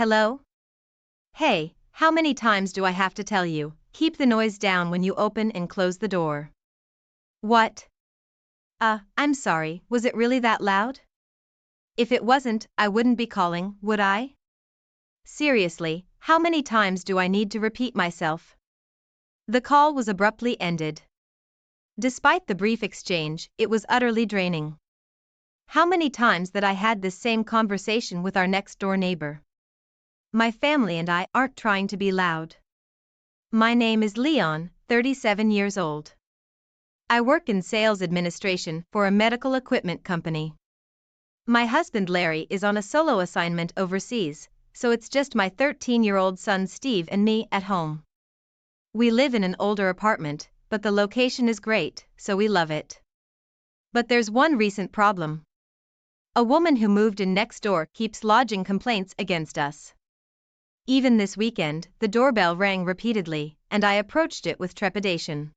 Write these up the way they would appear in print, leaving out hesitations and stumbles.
Hello? Hey, how many times do I have to tell you, keep the noise down when you open and close the door? What? I'm sorry, was it really that loud? If it wasn't, I wouldn't be calling, would I? Seriously, how many times do I need to repeat myself? The call was abruptly ended. Despite the brief exchange, it was utterly draining. How many times that I had this same conversation with our next-door neighbor? My family and I aren't trying to be loud. My name is Leon, 37 years old. I work in sales administration for a medical equipment company. My husband Larry is on a solo assignment overseas, so it's just my 13-year-old son Steve and me at home. We live in an older apartment, but the location is great, so we love it. But there's one recent problem. A woman who moved in next door keeps lodging complaints against us. Even this weekend, the doorbell rang repeatedly, and I approached it with trepidation.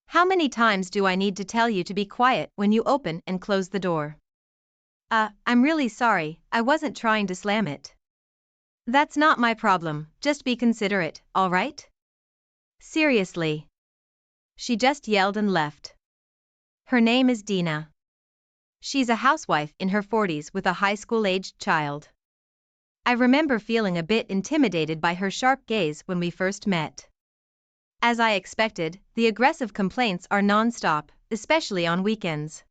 How many times do I need to tell you to be quiet when you open and close the door? I'm really sorry, I wasn't trying to slam it. That's not my problem, just be considerate, all right? Seriously. She just yelled and left. Her name is Dina. She's a housewife in her 40s with a high school-aged child. I remember feeling a bit intimidated by her sharp gaze when we first met. As I expected, the aggressive complaints are non-stop, especially on weekends.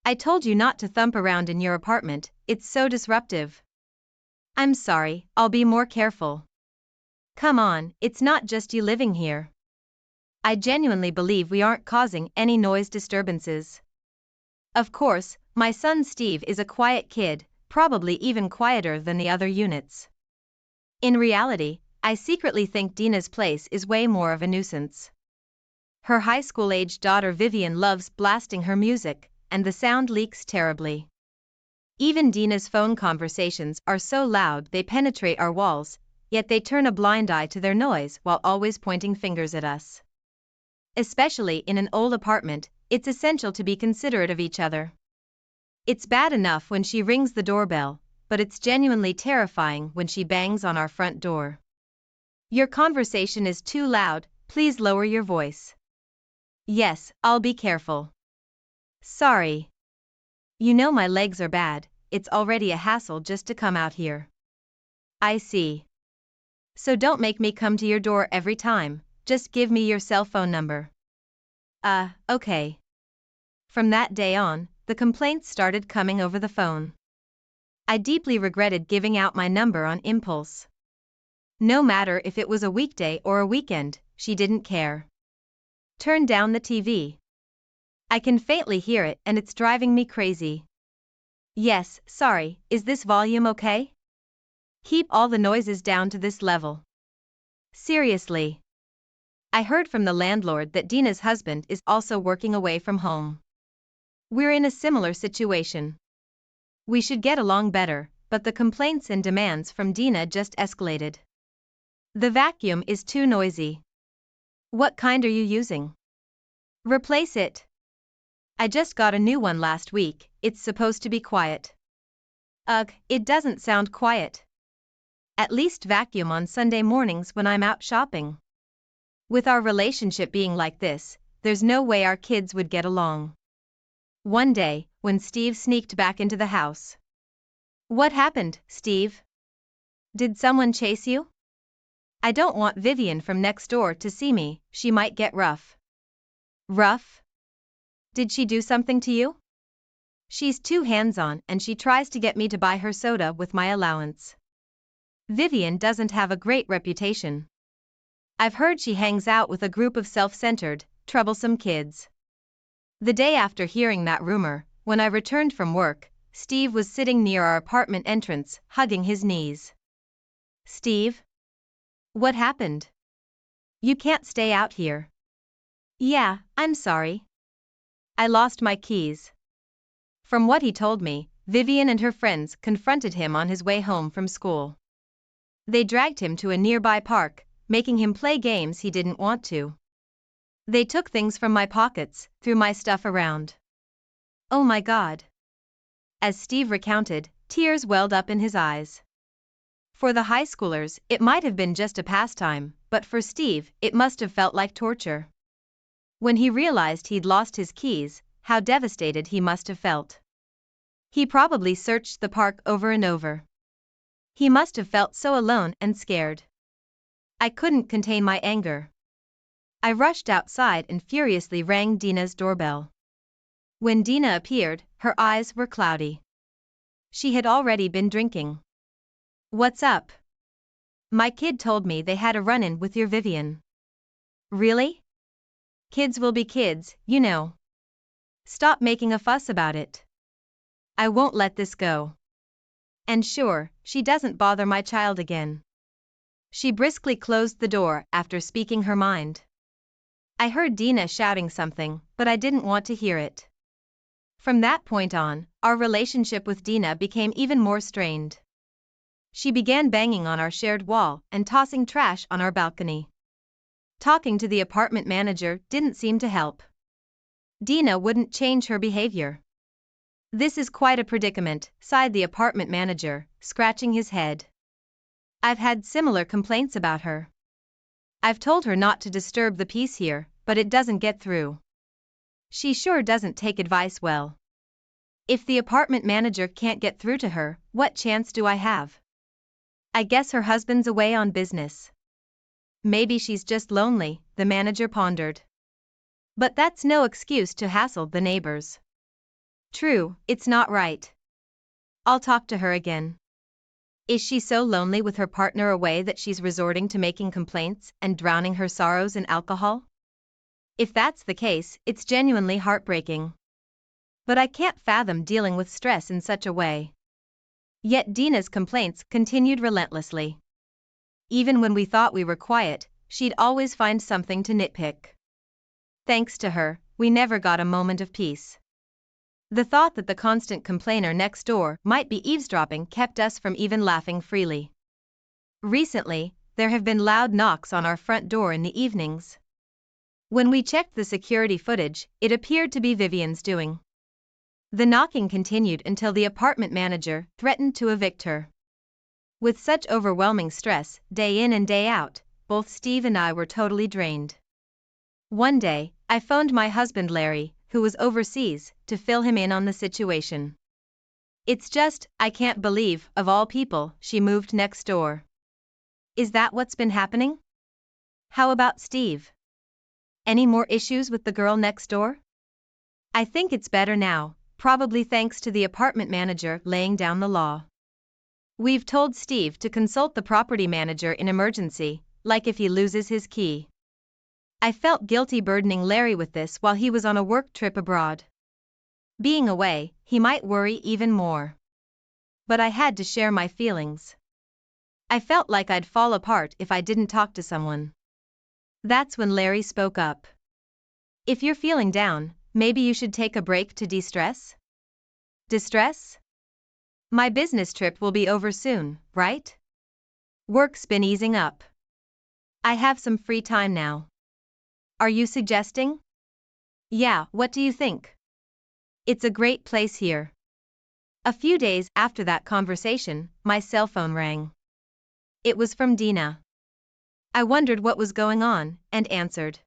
I told you not to thump around in your apartment, it's so disruptive. I'm sorry, I'll be more careful. Come on, it's not just you living here. I genuinely believe we aren't causing any noise disturbances. Of course, my son Steve is a quiet kid, probably even quieter than the other units. In reality, I secretly think Dina's place is way more of a nuisance. Her high school-aged daughter Vivian loves blasting her music, and the sound leaks terribly. Even Dina's phone conversations are so loud they penetrate our walls, yet they turn a blind eye to their noise while always pointing fingers at us. Especially in an old apartment, it's essential to be considerate of each other. It's bad enough when she rings the doorbell, but it's genuinely terrifying when she bangs on our front door. Your conversation is too loud, please lower your voice. Yes, I'll be careful. Sorry. You know my legs are bad, it's already a hassle just to come out here. I see. So don't make me come to your door every time, just give me your cell phone number. Okay. From that day on, the complaints started coming over the phone. I deeply regretted giving out my number on impulse. No matter if it was a weekday or a weekend, she didn't care. Turn down the TV. I can faintly hear it and it's driving me crazy. Yes, sorry, is this volume okay? Keep all the noises down to this level. Seriously. I heard from the landlord that Dina's husband is also working away from home. We're in a similar situation. We should get along better, but the complaints and demands from Dina just escalated. The vacuum is too noisy. What kind are you using? Replace it. I just got a new one last week, it's supposed to be quiet. Ugh, it doesn't sound quiet. At least vacuum on Sunday mornings when I'm out shopping. With our relationship being like this, there's no way our kids would get along. One day, when Steve sneaked back into the house. What happened, Steve? Did someone chase you? I don't want Vivian from next door to see me, she might get rough. Rough? Did she do something to you? She's too hands-on and she tries to get me to buy her soda with my allowance. Vivian doesn't have a great reputation. I've heard she hangs out with a group of self-centered, troublesome kids. The day after hearing that rumor, when I returned from work, Steve was sitting near our apartment entrance, hugging his knees. Steve? What happened? You can't stay out here. Yeah, I'm sorry. I lost my keys. From what he told me, Vivian and her friends confronted him on his way home from school. They dragged him to a nearby park, making him play games he didn't want to. They took things from my pockets, threw my stuff around. Oh my God. As Steve recounted, tears welled up in his eyes. For the high schoolers, it might have been just a pastime, but for Steve, it must have felt like torture. When he realized he'd lost his keys, how devastated he must have felt. He probably searched the park over and over. He must have felt so alone and scared. I couldn't contain my anger. I rushed outside and furiously rang Dina's doorbell. When Dina appeared, her eyes were cloudy. She had already been drinking. "What's up?" "My kid told me they had a run-in with your Vivian." "Really?" "Kids will be kids, you know. Stop making a fuss about it. I won't let this go. And sure, she doesn't bother my child again." She briskly closed the door after speaking her mind. I heard Dina shouting something, but I didn't want to hear it. From that point on, our relationship with Dina became even more strained. She began banging on our shared wall and tossing trash on our balcony. Talking to the apartment manager didn't seem to help. Dina wouldn't change her behavior. "This is quite a predicament," sighed the apartment manager, scratching his head. "I've had similar complaints about her. I've told her not to disturb the peace here, but it doesn't get through. She sure doesn't take advice well. If the apartment manager can't get through to her, what chance do I have? I guess her husband's away on business. Maybe she's just lonely," the manager pondered. "But that's no excuse to hassle the neighbors." "True, it's not right. I'll talk to her again." Is she so lonely with her partner away that she's resorting to making complaints and drowning her sorrows in alcohol? If that's the case, it's genuinely heartbreaking. But I can't fathom dealing with stress in such a way. Yet Dina's complaints continued relentlessly. Even when we thought we were quiet, she'd always find something to nitpick. Thanks to her, we never got a moment of peace. The thought that the constant complainer next door might be eavesdropping kept us from even laughing freely. Recently, there have been loud knocks on our front door in the evenings. When we checked the security footage, it appeared to be Vivian's doing. The knocking continued until the apartment manager threatened to evict her. With such overwhelming stress, day in and day out, both Steve and I were totally drained. One day, I phoned my husband Larry, who was overseas, to fill him in on the situation. "It's just, I can't believe, of all people, she moved next door." "Is that what's been happening? How about Steve? Any more issues with the girl next door?" "I think it's better now, probably thanks to the apartment manager laying down the law. We've told Steve to consult the property manager in emergency, like if he loses his key." I felt guilty burdening Larry with this while he was on a work trip abroad. Being away, he might worry even more. But I had to share my feelings. I felt like I'd fall apart if I didn't talk to someone. That's when Larry spoke up. "If you're feeling down, maybe you should take a break to de-stress?" "Distress? My business trip will be over soon, right? Work's been easing up. I have some free time now." "Are you suggesting?" "Yeah, what do you think? It's a great place here." A few days after that conversation, my cell phone rang. It was from Dina. I wondered what was going on, and answered.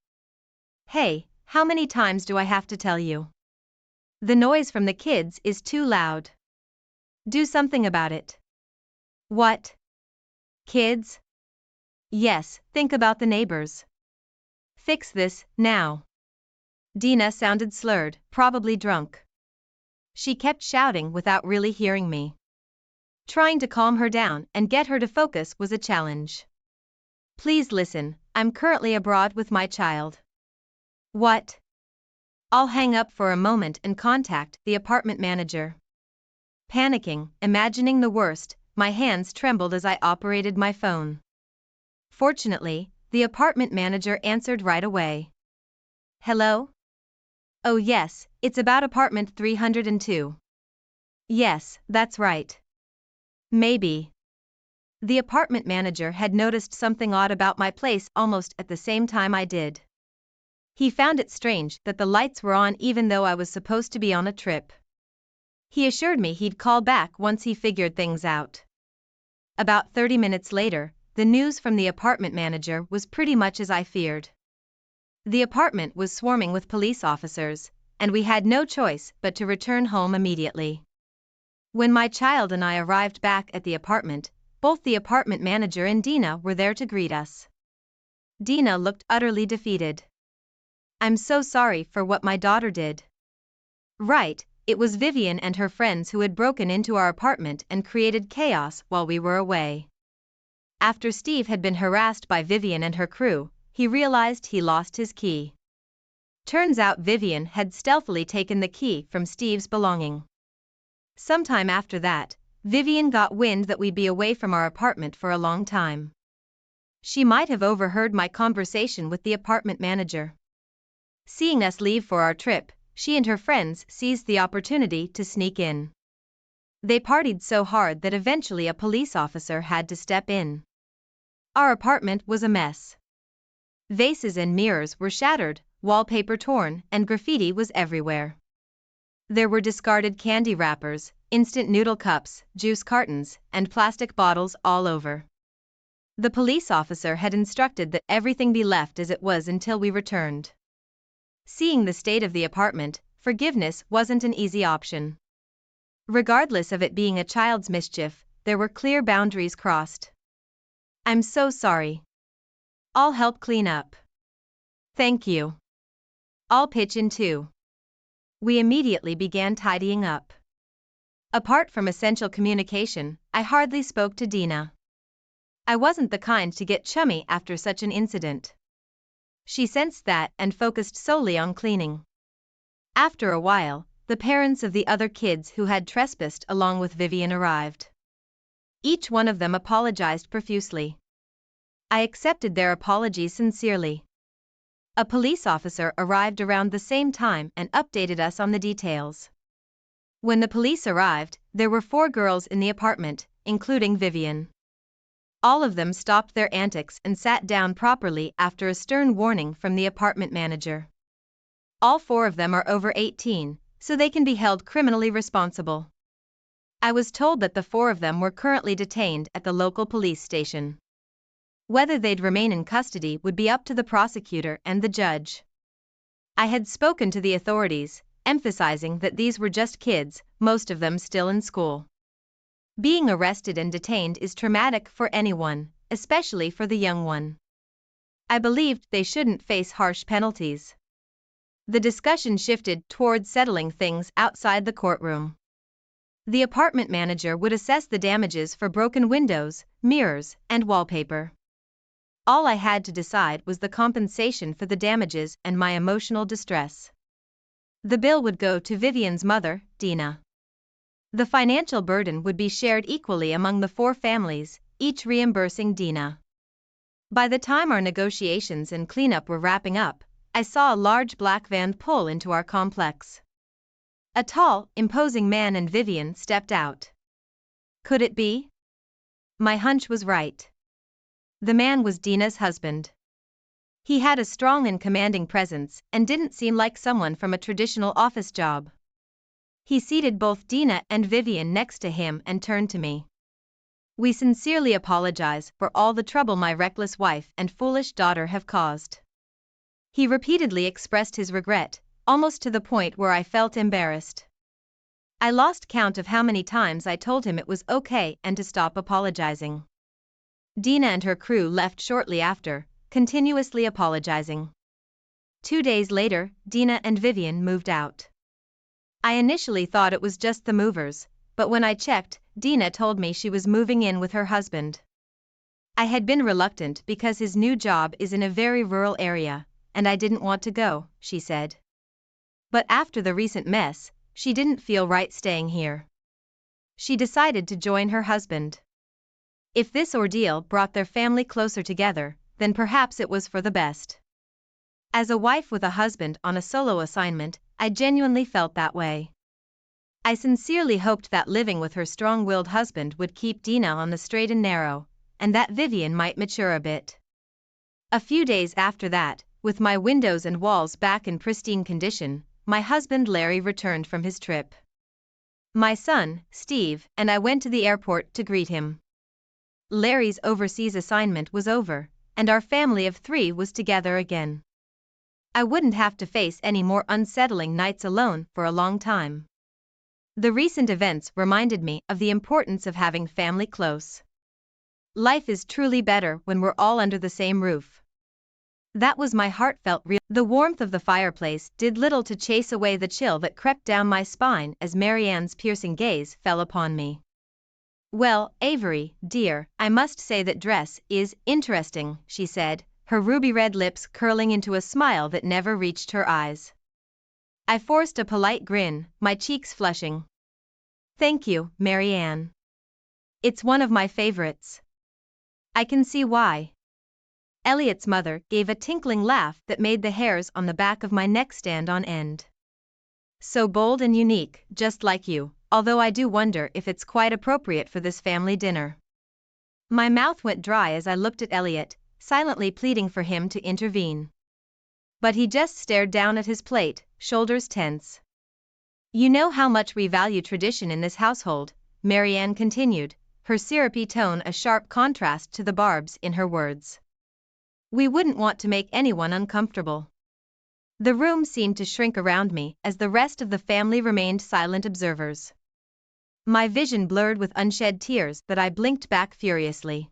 "Hey, how many times do I have to tell you? The noise from the kids is too loud. Do something about it." "What? Kids?" "Yes, think about the neighbors. Fix this, now." Dina sounded slurred, probably drunk. She kept shouting without really hearing me. Trying to calm her down and get her to focus was a challenge. "Please listen, I'm currently abroad with my child." "What?" I'll hang up for a moment and contact the apartment manager. Panicking, imagining the worst, my hands trembled as I operated my phone. Fortunately, the apartment manager answered right away. "Hello? Oh yes, it's about apartment 302. Yes, that's right. Maybe." The apartment manager had noticed something odd about my place almost at the same time I did. He found it strange that the lights were on even though I was supposed to be on a trip. He assured me he'd call back once he figured things out. About 30 minutes later, the news from the apartment manager was pretty much as I feared. The apartment was swarming with police officers, and we had no choice but to return home immediately. When my child and I arrived back at the apartment, both the apartment manager and Dina were there to greet us. Dina looked utterly defeated. "I'm so sorry for what my daughter did." Right, it was Vivian and her friends who had broken into our apartment and created chaos while we were away. After Steve had been harassed by Vivian and her crew, he realized he lost his key. Turns out Vivian had stealthily taken the key from Steve's belonging. Sometime after that, Vivian got wind that we'd be away from our apartment for a long time. She might have overheard my conversation with the apartment manager. Seeing us leave for our trip, she and her friends seized the opportunity to sneak in. They partied so hard that eventually a police officer had to step in. Our apartment was a mess. Vases and mirrors were shattered, wallpaper torn, and graffiti was everywhere. There were discarded candy wrappers, instant noodle cups, juice cartons, and plastic bottles all over. The police officer had instructed that everything be left as it was until we returned. Seeing the state of the apartment, forgiveness wasn't an easy option. Regardless of it being a child's mischief, there were clear boundaries crossed. "I'm so sorry. I'll help clean up." "Thank you. I'll pitch in too." We immediately began tidying up. Apart from essential communication, I hardly spoke to Dina. I wasn't the kind to get chummy after such an incident. She sensed that and focused solely on cleaning. After a while, the parents of the other kids who had trespassed along with Vivian arrived. Each one of them apologized profusely. I accepted their apologies sincerely. A police officer arrived around the same time and updated us on the details. When the police arrived, there were 4 girls in the apartment, including Vivian. All of them stopped their antics and sat down properly after a stern warning from the apartment manager. All 4 of them are over 18, so they can be held criminally responsible. I was told that the 4 of them were currently detained at the local police station. Whether they'd remain in custody would be up to the prosecutor and the judge. I had spoken to the authorities, emphasizing that these were just kids, most of them still in school. Being arrested and detained is traumatic for anyone, especially for the young one. I believed they shouldn't face harsh penalties. The discussion shifted toward settling things outside the courtroom. The apartment manager would assess the damages for broken windows, mirrors, and wallpaper. All I had to decide was the compensation for the damages and my emotional distress. The bill would go to Vivian's mother, Dina. The financial burden would be shared equally among the 4 families, each reimbursing Dina. By the time our negotiations and cleanup were wrapping up, I saw a large black van pull into our complex. A tall, imposing man and Vivian stepped out. Could it be? My hunch was right. The man was Dina's husband. He had a strong and commanding presence and didn't seem like someone from a traditional office job. He seated both Dina and Vivian next to him and turned to me. "We sincerely apologize for all the trouble my reckless wife and foolish daughter have caused." He repeatedly expressed his regret, almost to the point where I felt embarrassed. I lost count of how many times I told him it was okay and to stop apologizing. Dina and her crew left shortly after, continuously apologizing. 2 days later, Dina and Vivian moved out. I initially thought it was just the movers, but when I checked, Dina told me she was moving in with her husband. I had been reluctant because his new job is in a very rural area, and I didn't want to go, she said. But after the recent mess, she didn't feel right staying here. She decided to join her husband. If this ordeal brought their family closer together, then perhaps it was for the best. As a wife with a husband on a solo assignment, I genuinely felt that way. I sincerely hoped that living with her strong-willed husband would keep Dina on the straight and narrow, and that Vivian might mature a bit. A few days after that, with my windows and walls back in pristine condition, my husband Larry returned from his trip. My son, Steve, and I went to the airport to greet him. Larry's overseas assignment was over, and our family of 3 was together again. I wouldn't have to face any more unsettling nights alone for a long time. The recent events reminded me of the importance of having family close. Life is truly better when we're all under the same roof. That was my heartfelt real. The warmth of the fireplace did little to chase away the chill that crept down my spine as Marianne's piercing gaze fell upon me. "Well, Avery, dear, I must say that dress is interesting," she said, her ruby-red lips curling into a smile that never reached her eyes. I forced a polite grin, my cheeks flushing. "Thank you, Marianne. It's one of my favorites." "I can see why." Elliot's mother gave a tinkling laugh that made the hairs on the back of my neck stand on end. "So bold and unique, just like you, although I do wonder if it's quite appropriate for this family dinner." My mouth went dry as I looked at Elliot, silently pleading for him to intervene. But he just stared down at his plate, shoulders tense. "You know how much we value tradition in this household," Marianne continued, her syrupy tone a sharp contrast to the barbs in her words. "We wouldn't want to make anyone uncomfortable." The room seemed to shrink around me as the rest of the family remained silent observers. My vision blurred with unshed tears that I blinked back furiously.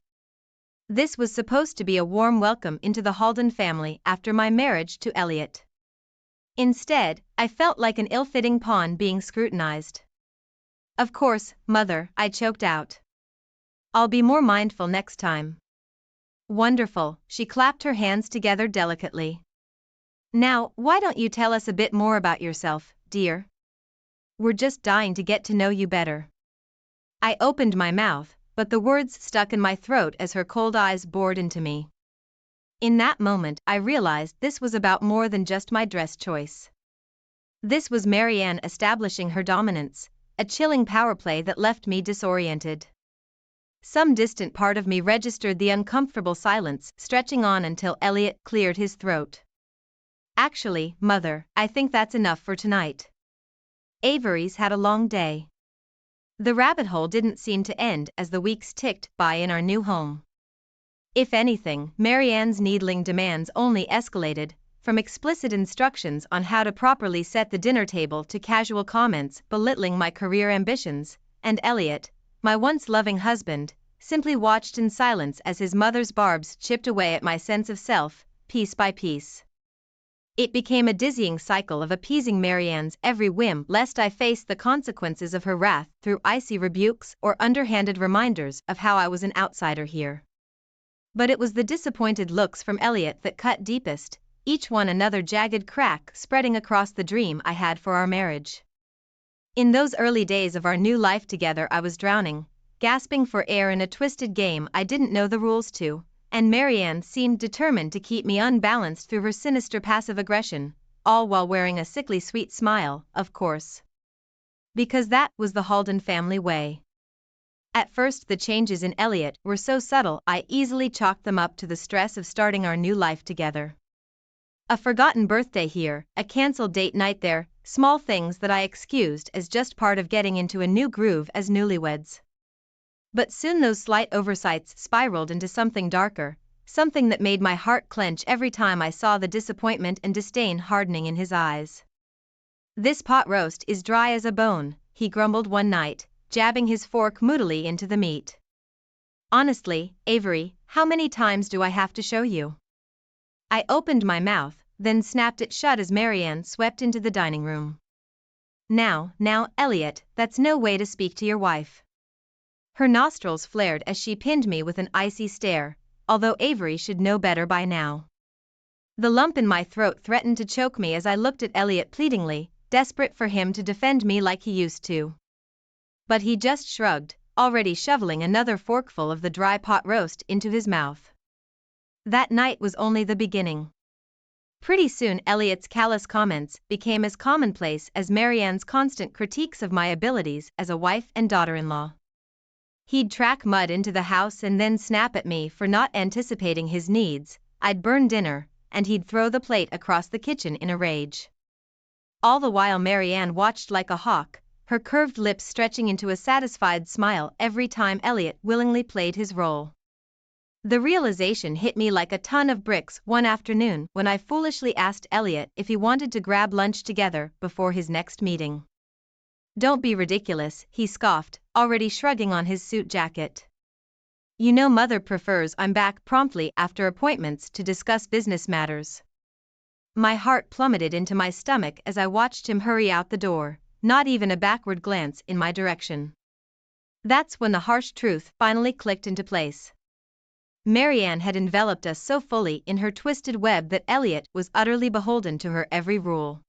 This was supposed to be a warm welcome into the Halden family after my marriage to Elliot. Instead, I felt like an ill-fitting pawn being scrutinized. "Of course, Mother," I choked out. "I'll be more mindful next time." "Wonderful," she clapped her hands together delicately. "Now, why don't you tell us a bit more about yourself, dear? We're just dying to get to know you better." I opened my mouth, but the words stuck in my throat as her cold eyes bored into me. In that moment, I realized this was about more than just my dress choice. This was Marianne establishing her dominance, a chilling power play that left me disoriented. Some distant part of me registered the uncomfortable silence stretching on until Elliot cleared his throat. "Actually, Mother, I think that's enough for tonight. Avery's had a long day." The rabbit hole didn't seem to end as the weeks ticked by in our new home. If anything, Marianne's needling demands only escalated, from explicit instructions on how to properly set the dinner table to casual comments belittling my career ambitions, and Elliot, my once loving husband, simply watched in silence as his mother's barbs chipped away at my sense of self, piece by piece. It became a dizzying cycle of appeasing Marianne's every whim lest I face the consequences of her wrath through icy rebukes or underhanded reminders of how I was an outsider here. But it was the disappointed looks from Elliot that cut deepest, each one another jagged crack spreading across the dream I had for our marriage. In those early days of our new life together I was drowning, gasping for air in a twisted game I didn't know the rules to, and Marianne seemed determined to keep me unbalanced through her sinister passive aggression, all while wearing a sickly sweet smile, of course. Because that was the Halden family way. At first the changes in Elliot were so subtle I easily chalked them up to the stress of starting our new life together. A forgotten birthday here, a cancelled date night there, small things that I excused as just part of getting into a new groove as newlyweds. But soon those slight oversights spiraled into something darker, something that made my heart clench every time I saw the disappointment and disdain hardening in his eyes. "This pot roast is dry as a bone," he grumbled one night, jabbing his fork moodily into the meat. "Honestly, Avery, how many times do I have to show you?" I opened my mouth, then snapped it shut as Marianne swept into the dining room. Now, Elliot, that's no way to speak to your wife." Her nostrils flared as she pinned me with an icy stare, although Avery should know better by now. The lump in my throat threatened to choke me as I looked at Elliot pleadingly, desperate for him to defend me like he used to. But he just shrugged, already shoveling another forkful of the dry pot roast into his mouth. That night was only the beginning. Pretty soon Elliot's callous comments became as commonplace as Marianne's constant critiques of my abilities as a wife and daughter-in-law. He'd track Mud into the house and then snap at me for not anticipating his needs, I'd burn dinner, and he'd throw the plate across the kitchen in a rage. All the while Marianne watched like a hawk, her curved lips stretching into a satisfied smile every time Elliot willingly played his role. The realization hit me like a ton of bricks one afternoon when I foolishly asked Elliot if he wanted to grab lunch together before his next meeting. "Don't be ridiculous," he scoffed, already shrugging on his suit jacket. "You know Mother prefers I'm back promptly after appointments to discuss business matters." My heart plummeted into my stomach as I watched him hurry out the door, not even a backward glance in my direction. That's when the harsh truth finally clicked into place. Marianne had enveloped us so fully in her twisted web that Elliot was utterly beholden to her every rule.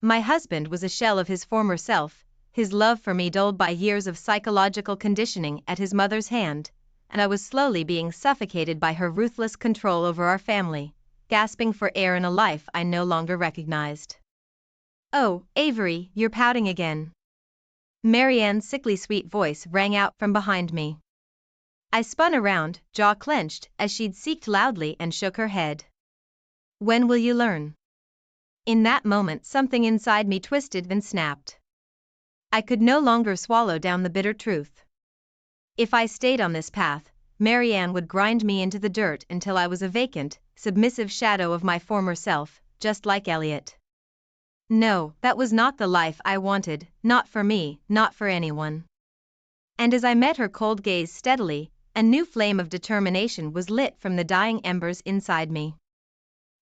My husband was a shell of his former self, his love for me dulled by years of psychological conditioning at his mother's hand, and I was slowly being suffocated by her ruthless control over our family, gasping for air in a life I no longer recognized. "Oh, Avery, you're pouting again." Marianne's sickly sweet voice rang out from behind me. I spun around, jaw clenched, as she'd seeked loudly and shook her head. "When will you learn?" In that moment something inside me twisted and snapped. I could no longer swallow down the bitter truth. If I stayed on this path, Marianne would grind me into the dirt until I was a vacant, submissive shadow of my former self, just like Elliot. No, that was not the life I wanted, not for me, not for anyone. And as I met her cold gaze steadily, a new flame of determination was lit from the dying embers inside me.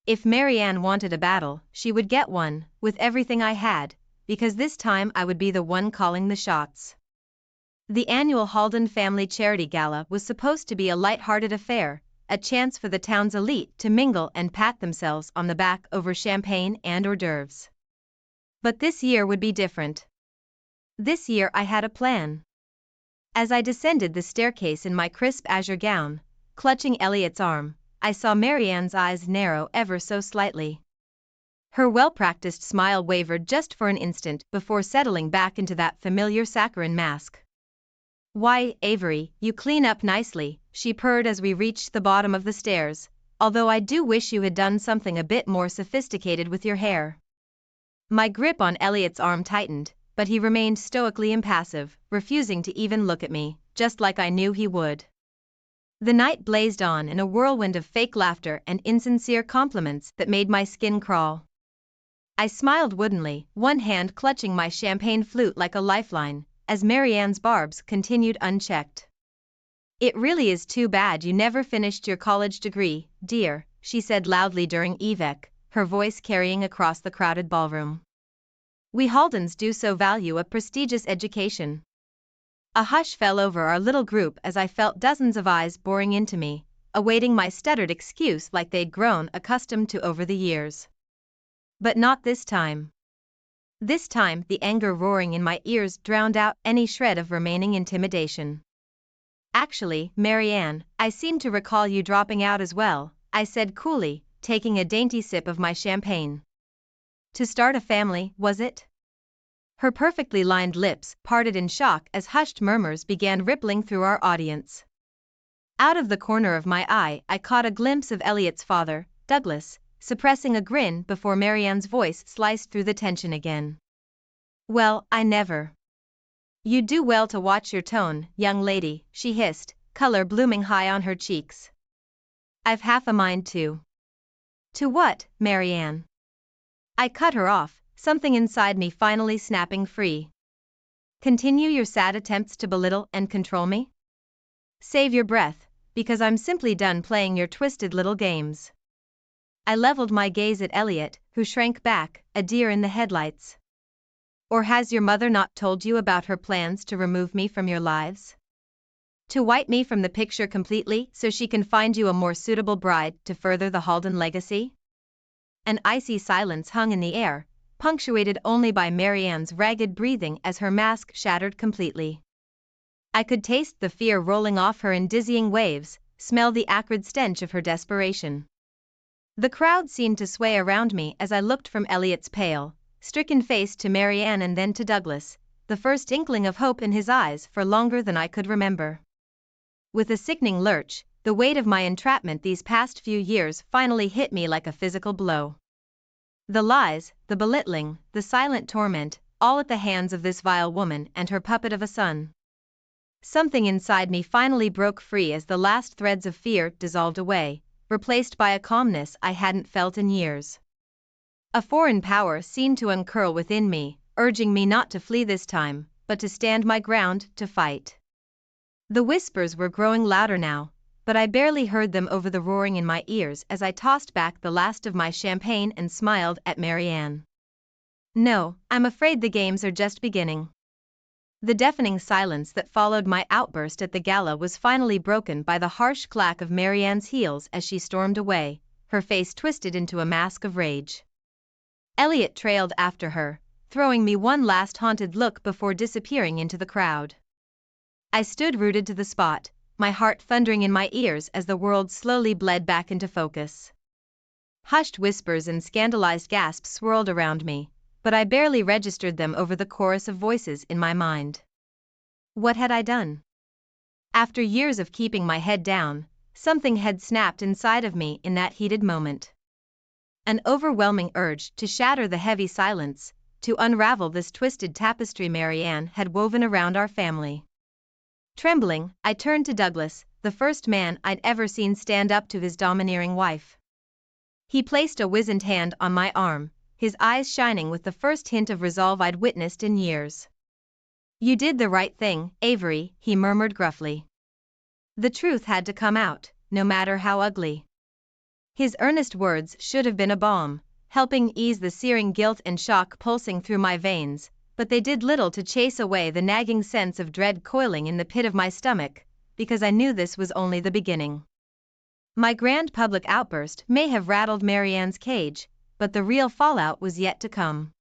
If Marianne wanted a battle, she would get one, with everything I had, because this time I would be the one calling the shots. The annual Halden Family Charity Gala was supposed to be a light-hearted affair, a chance for the town's elite to mingle and pat themselves on the back over champagne and hors d'oeuvres. But this year would be different. This year I had a plan. As I descended the staircase in my crisp azure gown, clutching Elliot's arm, I saw Marianne's eyes narrow ever so slightly. Her well-practiced smile wavered just for an instant before settling back into that familiar saccharine mask. "Why, Avery, you clean up nicely," she purred as we reached the bottom of the stairs, "although I do wish you had done something a bit more sophisticated with your hair." My grip on Elliot's arm tightened, but he remained stoically impassive, refusing to even look at me, just like I knew he would. The night blazed on in a whirlwind of fake laughter and insincere compliments that made my skin crawl. I smiled woodenly, one hand clutching my champagne flute like a lifeline, as Marianne's barbs continued unchecked. "It really is too bad you never finished your college degree, dear," she said loudly during EVEC, her voice carrying across the crowded ballroom. "We Haldens do so value a prestigious education." A hush fell over our little group as I felt dozens of eyes boring into me, awaiting my stuttered excuse like they'd grown accustomed to over the years. But not this time. This time the anger roaring in my ears drowned out any shred of remaining intimidation. "Actually, Marianne, I seem to recall you dropping out as well," I said coolly, taking a dainty sip of my champagne. "To start a family, was it?" Her perfectly lined lips parted in shock as hushed murmurs began rippling through our audience. Out of the corner of my eye I caught a glimpse of Elliot's father, Douglas, suppressing a grin before Marianne's voice sliced through the tension again. "Well, I never." "You'd do well to watch your tone, young lady," she hissed, color blooming high on her cheeks. "I've half a mind to." "To what, Marianne?" I cut her off, something inside me finally snapping free. "Continue your sad attempts to belittle and control me? Save your breath, because I'm simply done playing your twisted little games." I leveled my gaze at Elliot, who shrank back, a deer in the headlights. "Or has your mother not told you about her plans to remove me from your lives? To wipe me from the picture completely so she can find you a more suitable bride to further the Halden legacy?" An icy silence hung in the air, punctuated only by Marianne's ragged breathing as her mask shattered completely. I could taste the fear rolling off her in dizzying waves, smell the acrid stench of her desperation. The crowd seemed to sway around me as I looked from Elliot's pale, stricken face to Marianne and then to Douglas, the first inkling of hope in his eyes for longer than I could remember. With a sickening lurch, the weight of my entrapment these past few years finally hit me like a physical blow. The lies, the belittling, the silent torment, all at the hands of this vile woman and her puppet of a son. Something inside me finally broke free as the last threads of fear dissolved away, replaced by a calmness I hadn't felt in years. A foreign power seemed to uncurl within me, urging me not to flee this time, but to stand my ground, to fight. The whispers were growing louder now, but I barely heard them over the roaring in my ears as I tossed back the last of my champagne and smiled at Marianne. No, I'm afraid the games are just beginning. The deafening silence that followed my outburst at the gala was finally broken by the harsh clack of Marianne's heels as she stormed away, her face twisted into a mask of rage. Elliot trailed after her, throwing me one last haunted look before disappearing into the crowd. I stood rooted to the spot, my heart thundering in my ears as the world slowly bled back into focus. Hushed whispers and scandalized gasps swirled around me, but I barely registered them over the chorus of voices in my mind. What had I done? After years of keeping my head down, something had snapped inside of me in that heated moment. An overwhelming urge to shatter the heavy silence, to unravel this twisted tapestry Marianne had woven around our family. Trembling, I turned to Douglas, the first man I'd ever seen stand up to his domineering wife. He placed a wizened hand on my arm, his eyes shining with the first hint of resolve I'd witnessed in years. "You did the right thing, Avery," he murmured gruffly. "The truth had to come out, no matter how ugly." His earnest words should have been a balm, helping ease the searing guilt and shock pulsing through my veins, but they did little to chase away the nagging sense of dread coiling in the pit of my stomach, because I knew this was only the beginning. My grand public outburst may have rattled Marianne's cage, but the real fallout was yet to come.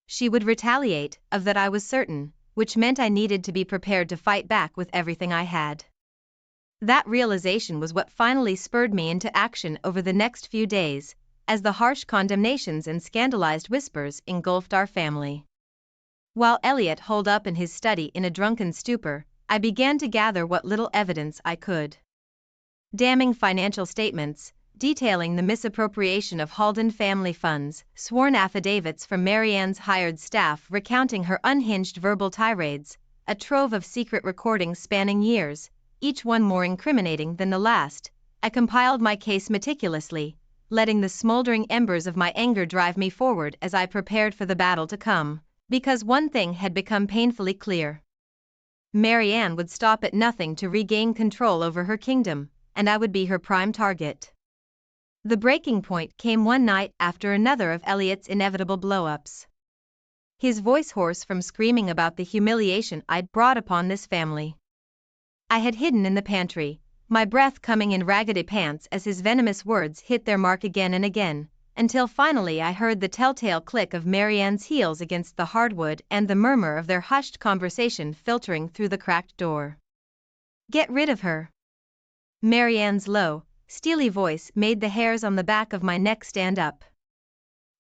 She would retaliate, of that I was certain, which meant I needed to be prepared to fight back with everything I had. That realization was what finally spurred me into action over the next few days, as the harsh condemnations and scandalized whispers engulfed our family. While Elliot holed up in his study in a drunken stupor, I began to gather what little evidence I could. Damning financial statements, detailing the misappropriation of Halden family funds, sworn affidavits from Marianne's hired staff recounting her unhinged verbal tirades, a trove of secret recordings spanning years, each one more incriminating than the last. I compiled my case meticulously, letting the smoldering embers of my anger drive me forward as I prepared for the battle to come, because one thing had become painfully clear. Marianne would stop at nothing to regain control over her kingdom, and I would be her prime target. The breaking point came one night after another of Elliot's inevitable blow-ups. His voice hoarse from screaming about the humiliation I'd brought upon this family. I had hidden in the pantry, my breath coming in raggedy pants as his venomous words hit their mark again and again, until finally I heard the telltale click of Marianne's heels against the hardwood and the murmur of their hushed conversation filtering through the cracked door. "Get rid of her." Marianne's low, steely voice made the hairs on the back of my neck stand up.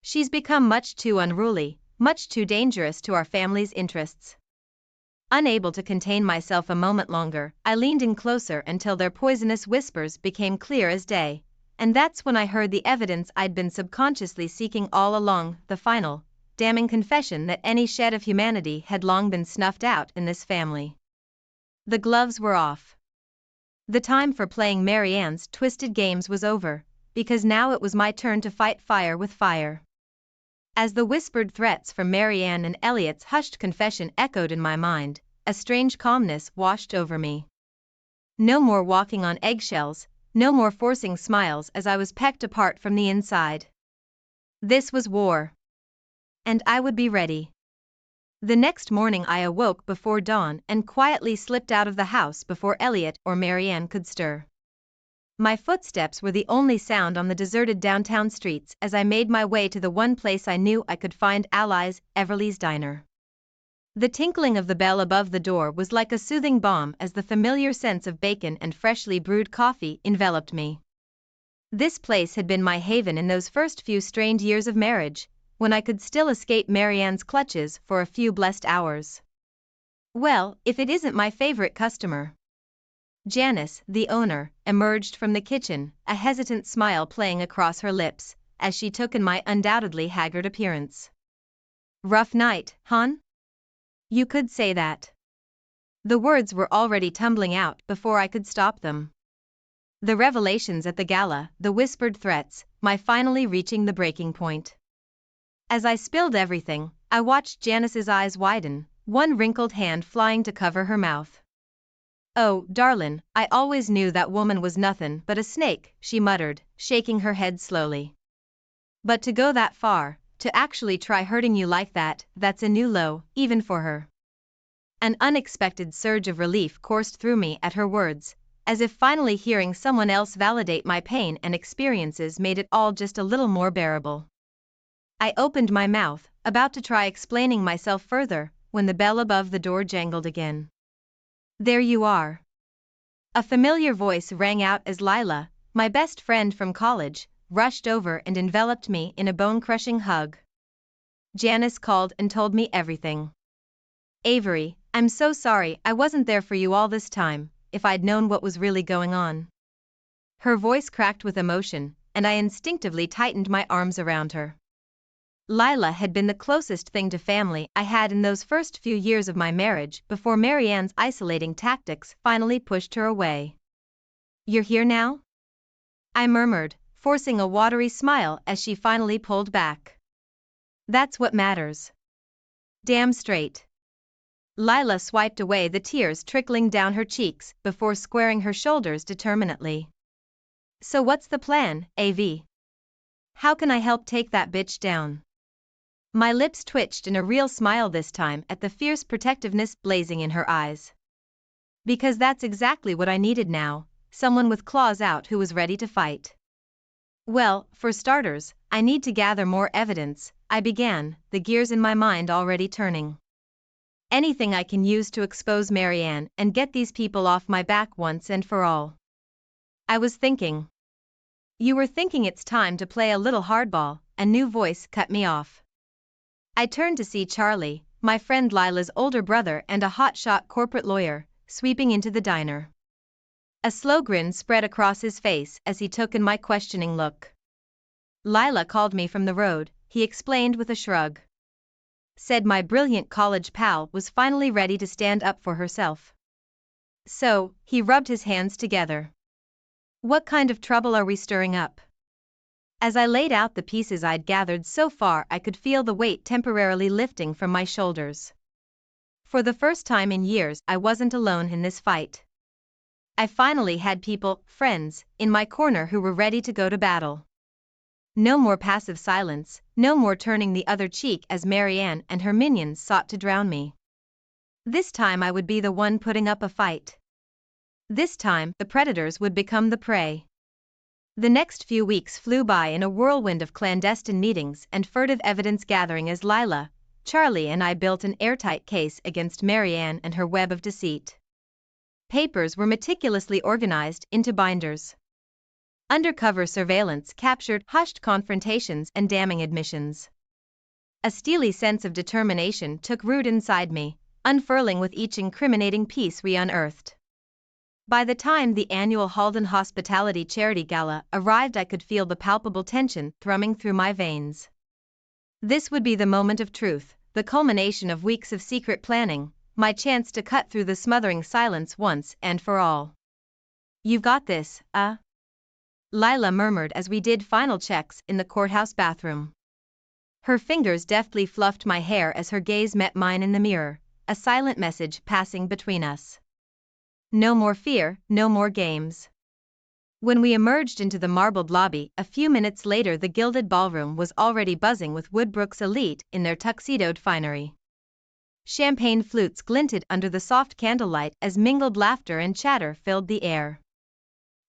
"She's become much too unruly, much too dangerous to our family's interests." Unable to contain myself a moment longer, I leaned in closer until their poisonous whispers became clear as day, and that's when I heard the evidence I'd been subconsciously seeking all along, the final, damning confession that any shed of humanity had long been snuffed out in this family. The gloves were off. The time for playing Marianne's twisted games was over, because now it was my turn to fight fire with fire. As the whispered threats from Marianne and Elliot's hushed confession echoed in my mind, a strange calmness washed over me. No more walking on eggshells, no more forcing smiles as I was pecked apart from the inside. This was war. And I would be ready. The next morning I awoke before dawn and quietly slipped out of the house before Elliot or Marianne could stir. My footsteps were the only sound on the deserted downtown streets as I made my way to the one place I knew I could find allies, Everly's Diner. The tinkling of the bell above the door was like a soothing balm as the familiar sense of bacon and freshly brewed coffee enveloped me. This place had been my haven in those first few strained years of marriage, when I could still escape Marianne's clutches for a few blessed hours. "Well, if it isn't my favorite customer." Janice, the owner, emerged from the kitchen, a hesitant smile playing across her lips, as she took in my undoubtedly haggard appearance. Rough night, hon? You could say that. The words were already tumbling out before I could stop them. The revelations at the gala, the whispered threats, my finally reaching the breaking point. As I spilled everything, I watched Janice's eyes widen, one wrinkled hand flying to cover her mouth. "Oh, darlin', I always knew that woman was nothin' but a snake," she muttered, shaking her head slowly. "But to go that far, to actually try hurting you like that, that's a new low, even for her." An unexpected surge of relief coursed through me at her words, as if finally hearing someone else validate my pain and experiences made it all just a little more bearable. I opened my mouth, about to try explaining myself further, when the bell above the door jangled again. "There you are." A familiar voice rang out as Lila, my best friend from college, rushed over and enveloped me in a bone-crushing hug. "Janice called and told me everything. Avery, I'm so sorry I wasn't there for you all this time, if I'd known what was really going on." Her voice cracked with emotion, and I instinctively tightened my arms around her. Lila had been the closest thing to family I had in those first few years of my marriage before Marianne's isolating tactics finally pushed her away. "You're here now?" I murmured, forcing a watery smile as she finally pulled back. "That's what matters." "Damn straight." Lila swiped away the tears trickling down her cheeks before squaring her shoulders determinedly. "So what's the plan, AV? How can I help take that bitch down?" My lips twitched in a real smile this time at the fierce protectiveness blazing in her eyes. Because that's exactly what I needed now, someone with claws out who was ready to fight. "Well, for starters, I need to gather more evidence," I began, the gears in my mind already turning. "Anything I can use to expose Marianne and get these people off my back once and for all." I was thinking. "You were thinking it's time to play a little hardball," a new voice cut me off. I turned to see Charlie, my friend Lila's older brother and a hotshot corporate lawyer, sweeping into the diner. A slow grin spread across his face as he took in my questioning look. "Lila called me from the road," he explained with a shrug. "Said my brilliant college pal was finally ready to stand up for herself." "So," he rubbed his hands together. "What kind of trouble are we stirring up?" As I laid out the pieces I'd gathered so far, I could feel the weight temporarily lifting from my shoulders. For the first time in years, I wasn't alone in this fight. I finally had people, friends, in my corner who were ready to go to battle. No more passive silence, no more turning the other cheek as Marianne and her minions sought to drown me. This time I would be the one putting up a fight. This time, the predators would become the prey. The next few weeks flew by in a whirlwind of clandestine meetings and furtive evidence gathering as Lila, Charlie and I built an airtight case against Marianne and her web of deceit. Papers were meticulously organized into binders. Undercover surveillance captured hushed confrontations and damning admissions. A steely sense of determination took root inside me, unfurling with each incriminating piece we unearthed. By the time the annual Halden Hospitality Charity Gala arrived, I could feel the palpable tension thrumming through my veins. This would be the moment of truth, the culmination of weeks of secret planning, my chance to cut through the smothering silence once and for all. "You've got this, Lila murmured as we did final checks in the courthouse bathroom. Her fingers deftly fluffed my hair as her gaze met mine in the mirror, a silent message passing between us. No more fear, no more games. When we emerged into the marbled lobby, a few minutes later the gilded ballroom was already buzzing with Woodbrook's elite in their tuxedoed finery. Champagne flutes glinted under the soft candlelight as mingled laughter and chatter filled the air.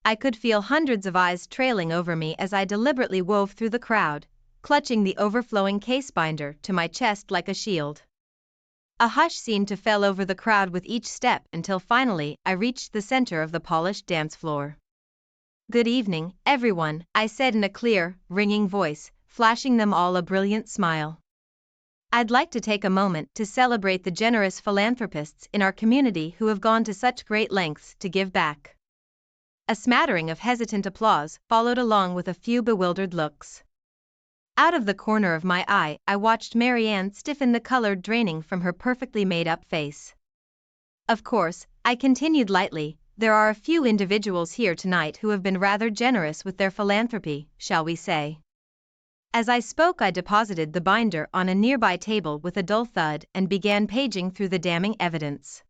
I could feel hundreds of eyes trailing over me as I deliberately wove through the crowd, clutching the overflowing case binder to my chest like a shield. A hush seemed to fell over the crowd with each step until finally I reached the center of the polished dance floor. "Good evening, everyone," I said in a clear, ringing voice, flashing them all a brilliant smile. "I'd like to take a moment to celebrate the generous philanthropists in our community who have gone to such great lengths to give back." A smattering of hesitant applause followed along with a few bewildered looks. Out of the corner of my eye, I watched Marianne stiffen, the color draining from her perfectly made-up face. Of course, I continued lightly, there are a few individuals here tonight who have been rather generous with their philanthropy, shall we say. As I spoke, I deposited the binder on a nearby table with a dull thud and began paging through the damning evidence.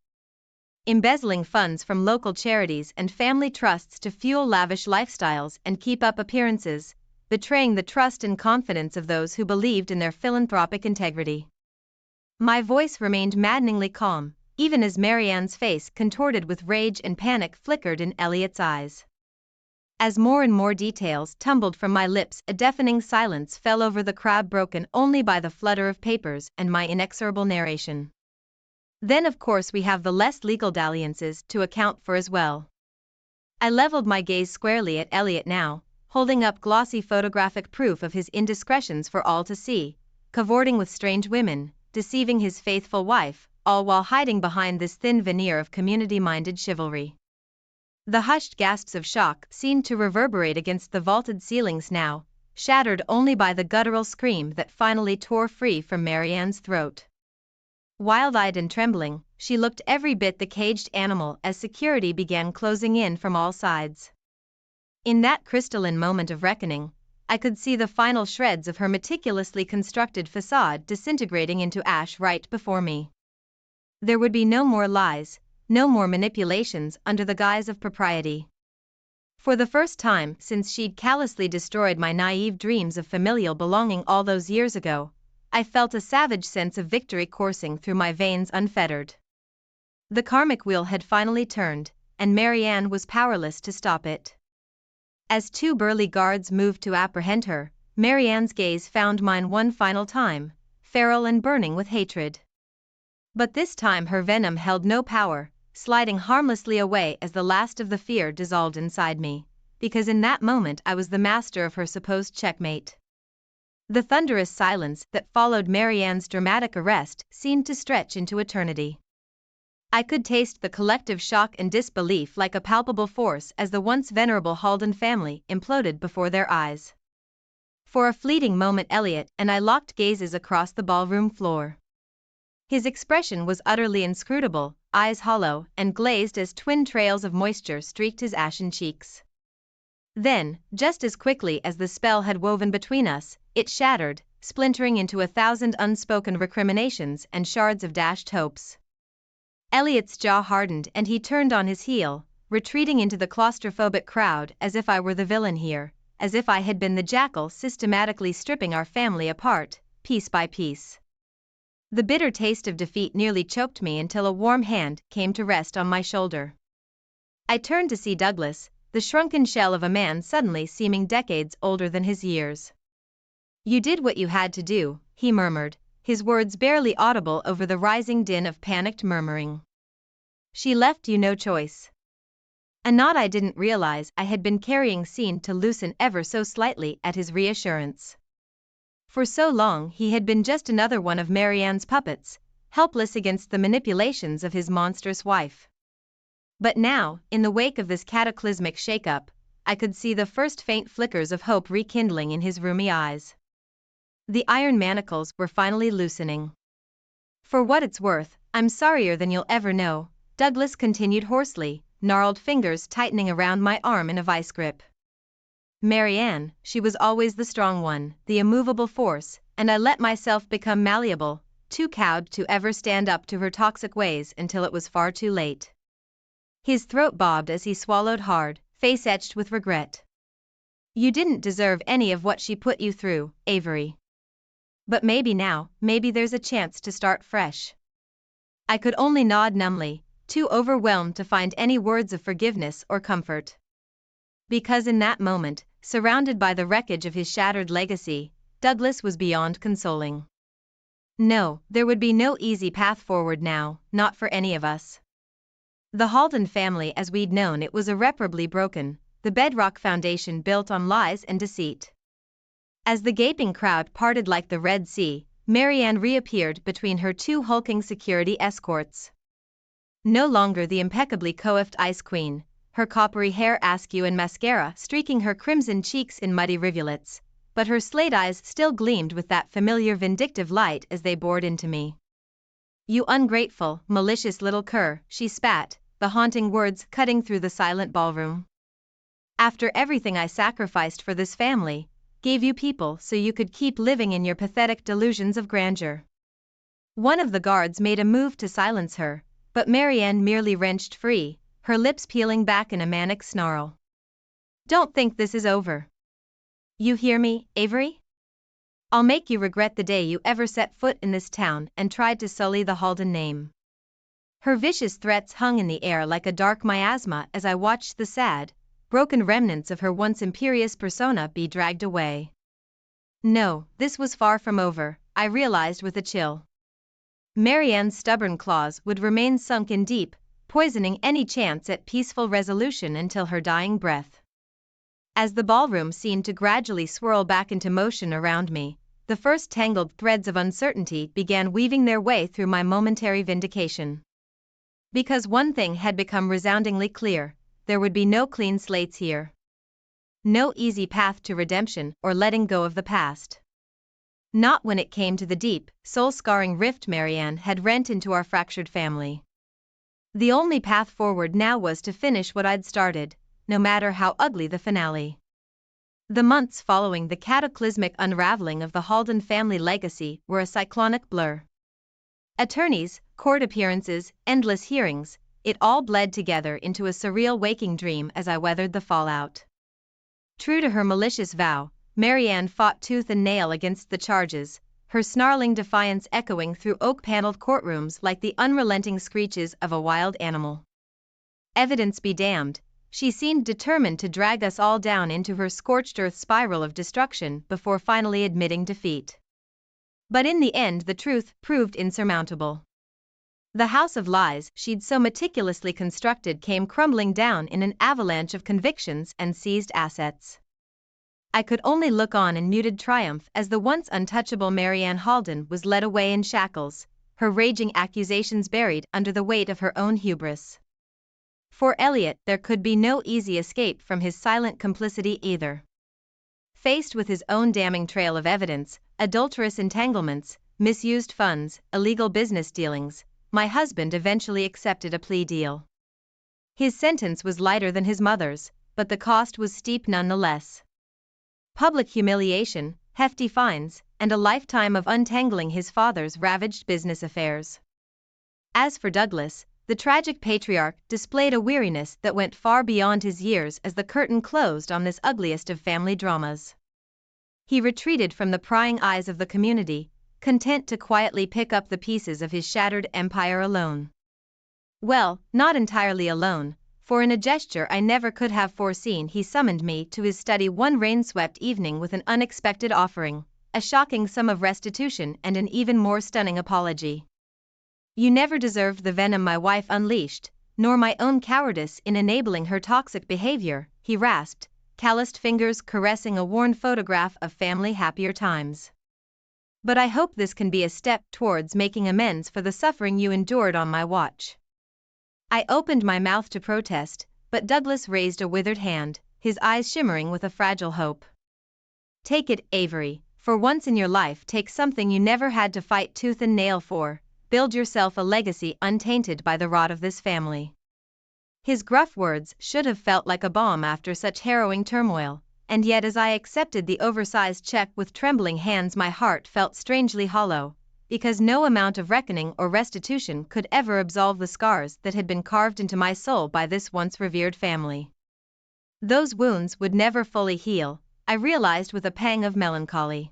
Embezzling funds from local charities and family trusts to fuel lavish lifestyles and keep up appearances, betraying the trust and confidence of those who believed in their philanthropic integrity. My voice remained maddeningly calm, even as Marianne's face, contorted with rage and panic, flickered in Elliot's eyes. As more and more details tumbled from my lips, a deafening silence fell over the crowd, broken only by the flutter of papers and my inexorable narration. Then of course we have the less legal dalliances to account for as well. I leveled my gaze squarely at Elliot now, holding up glossy photographic proof of his indiscretions for all to see, cavorting with strange women, deceiving his faithful wife, all while hiding behind this thin veneer of community-minded chivalry. The hushed gasps of shock seemed to reverberate against the vaulted ceilings now, shattered only by the guttural scream that finally tore free from Marianne's throat. Wild-eyed and trembling, she looked every bit the caged animal as security began closing in from all sides. In that crystalline moment of reckoning, I could see the final shreds of her meticulously constructed facade disintegrating into ash right before me. There would be no more lies, no more manipulations under the guise of propriety. For the first time since she'd callously destroyed my naive dreams of familial belonging all those years ago, I felt a savage sense of victory coursing through my veins, unfettered. The karmic wheel had finally turned, and Marianne was powerless to stop it. As two burly guards moved to apprehend her, Marianne's gaze found mine one final time, feral and burning with hatred. But this time her venom held no power, sliding harmlessly away as the last of the fear dissolved inside me, because in that moment I was the master of her supposed checkmate. The thunderous silence that followed Marianne's dramatic arrest seemed to stretch into eternity. I could taste the collective shock and disbelief like a palpable force as the once venerable Halden family imploded before their eyes. For a fleeting moment Elliot and I locked gazes across the ballroom floor. His expression was utterly inscrutable, eyes hollow and glazed as twin trails of moisture streaked his ashen cheeks. Then, just as quickly as the spell had woven between us, it shattered, splintering into 1,000 unspoken recriminations and shards of dashed hopes. Elliot's jaw hardened and he turned on his heel, retreating into the claustrophobic crowd as if I were the villain here, as if I had been the jackal systematically stripping our family apart, piece by piece. The bitter taste of defeat nearly choked me until a warm hand came to rest on my shoulder. I turned to see Douglas, the shrunken shell of a man suddenly seeming decades older than his years. "You did what you had to do," he murmured, his words barely audible over the rising din of panicked murmuring. "She left you no choice." A nod I didn't realize I had been carrying seemed to loosen ever so slightly at his reassurance. For so long he had been just another one of Marianne's puppets, helpless against the manipulations of his monstrous wife. But now, in the wake of this cataclysmic shake-up, I could see the first faint flickers of hope rekindling in his rheumy eyes. The iron manacles were finally loosening. "For what it's worth, I'm sorrier than you'll ever know," Douglas continued hoarsely, gnarled fingers tightening around my arm in a vice grip. Marianne, she was always the strong one, the immovable force, and I let myself become malleable, too cowed to ever stand up to her toxic ways until it was far too late. His throat bobbed as he swallowed hard, face etched with regret. "You didn't deserve any of what she put you through, Avery. But maybe now, maybe there's a chance to start fresh." I could only nod numbly, too overwhelmed to find any words of forgiveness or comfort. Because in that moment, surrounded by the wreckage of his shattered legacy, Douglas was beyond consoling. No, there would be no easy path forward now, not for any of us. The Halden family as we'd known it was irreparably broken, the bedrock foundation built on lies and deceit. As the gaping crowd parted like the Red Sea, Marianne reappeared between her two hulking security escorts. No longer the impeccably coiffed Ice Queen, her coppery hair askew and mascara streaking her crimson cheeks in muddy rivulets, but her slate eyes still gleamed with that familiar vindictive light as they bored into me. "You ungrateful, malicious little cur," she spat, the haunting words cutting through the silent ballroom. "After everything I sacrificed for this family, gave you people so you could keep living in your pathetic delusions of grandeur." One of the guards made a move to silence her, but Marianne merely wrenched free, her lips peeling back in a manic snarl. "Don't think this is over. You hear me, Avery? I'll make you regret the day you ever set foot in this town and tried to sully the Halden name." Her vicious threats hung in the air like a dark miasma as I watched the sad, broken remnants of her once imperious persona be dragged away. No, this was far from over, I realized with a chill. Marianne's stubborn claws would remain sunk in deep, poisoning any chance at peaceful resolution until her dying breath. As the ballroom seemed to gradually swirl back into motion around me, the first tangled threads of uncertainty began weaving their way through my momentary vindication. Because one thing had become resoundingly clear: there would be no clean slates here. No easy path to redemption or letting go of the past. Not when it came to the deep, soul-scarring rift Marianne had rent into our fractured family. The only path forward now was to finish what I'd started, no matter how ugly the finale. The months following the cataclysmic unraveling of the Halden family legacy were a cyclonic blur. Attorneys, court appearances, endless hearings, it all bled together into a surreal waking dream as I weathered the fallout. True to her malicious vow, Marianne fought tooth and nail against the charges, her snarling defiance echoing through oak-paneled courtrooms like the unrelenting screeches of a wild animal. Evidence be damned, she seemed determined to drag us all down into her scorched earth spiral of destruction before finally admitting defeat. But in the end the truth proved insurmountable. The house of lies she'd so meticulously constructed came crumbling down in an avalanche of convictions and seized assets. I could only look on in muted triumph as the once untouchable Marianne Halden was led away in shackles, her raging accusations buried under the weight of her own hubris. For Elliot there could be no easy escape from his silent complicity either. Faced with his own damning trail of evidence, adulterous entanglements, misused funds, illegal business dealings, my husband eventually accepted a plea deal. His sentence was lighter than his mother's, but the cost was steep nonetheless. Public humiliation, hefty fines, and a lifetime of untangling his father's ravaged business affairs. As for Douglas, the tragic patriarch displayed a weariness that went far beyond his years as the curtain closed on this ugliest of family dramas. He retreated from the prying eyes of the community, content to quietly pick up the pieces of his shattered empire alone. Well, not entirely alone, for in a gesture I never could have foreseen he summoned me to his study one rain-swept evening with an unexpected offering, a shocking sum of restitution and an even more stunning apology. "You never deserved the venom my wife unleashed, nor my own cowardice in enabling her toxic behavior," he rasped, calloused fingers caressing a worn photograph of family happier times. "But I hope this can be a step towards making amends for the suffering you endured on my watch." I opened my mouth to protest, but Douglas raised a withered hand, his eyes shimmering with a fragile hope. "Take it, Avery, for once in your life take something you never had to fight tooth and nail for. Build yourself a legacy untainted by the rot of this family." His gruff words should have felt like a balm after such harrowing turmoil, and yet as I accepted the oversized check with trembling hands my heart felt strangely hollow, because no amount of reckoning or restitution could ever absolve the scars that had been carved into my soul by this once revered family. Those wounds would never fully heal, I realized with a pang of melancholy.